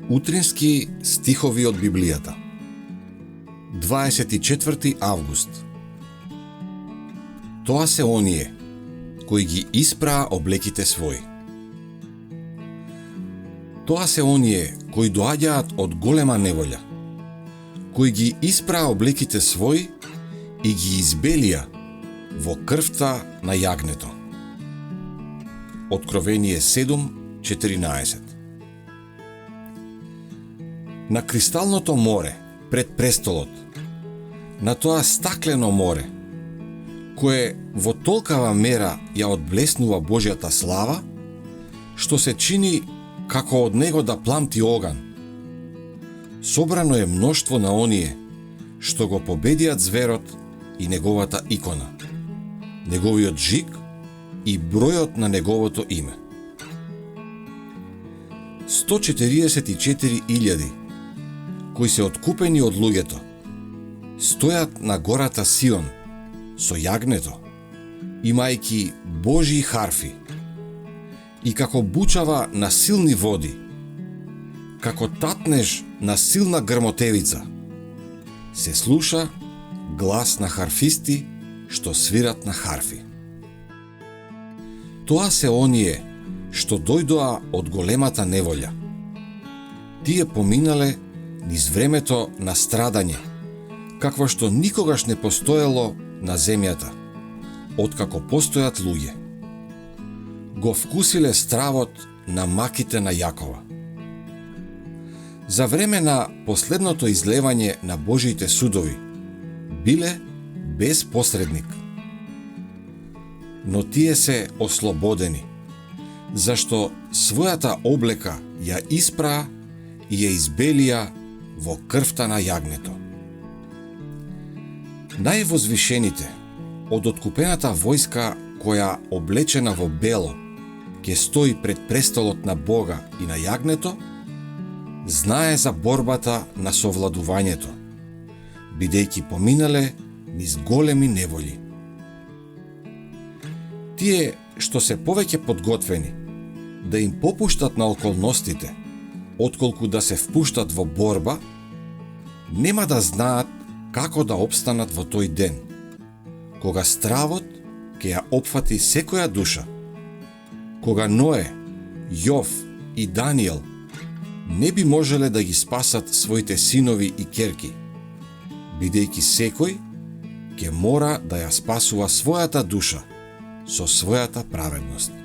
Утрински стихови од Библијата. 24 август. Тоа се оние кои ги испраа облеките своји. Тоа се оние кои доаѓаат од голема неволја, кои ги испраа облеките своји и ги избелија во крвта на јагнето. Откровение 7:14. На кристалното море пред престолот, на тоа стаклено море, кое во толкава мера ја одблеснува Божјата слава, што се чини како од него да пламти оган. Собрано е мноштво на оние што го победиат зверот и неговата икона, неговиот жиг и бројот на неговото име. 144.000 кои се откупени од луѓето стојат на гората Сион со јагнето, имајки Божји харфи, и како бучава на силни води, како татнеж на силна грмотевица, се слуша глас на харфисти што свират на харфи. Тоа се оние што дојдоа од големата неволја. Тие поминале низ времето на страдање, какво што никогаш не постоело на земјата, откако постојат луѓе. Го вкусиле стравот на маките на Јакова. За време на последното излевање на Божите судови биле без посредник. Но тие се ослободени, зашто својата облека ја испраа и ја избелија во крвта на јагнето. Највозвишените од откупената војска која облечена во бело ќе стои пред престолот на Бога и на јагнето, знае за борбата на совладувањето, бидејќи поминале низ големи неволи. Тие што се повеќе подготвени да им попуштат на околностите, отколку да се впуштат во борба, нема да знаат како да опстанат во тој ден, кога стравот ќе ја опфати секоја душа, кога Ное, Јов и Даниел не би можеле да ги спасат своите синови и ќерки, бидејќи секој ќе мора да ја спасува својата душа со својата праведност.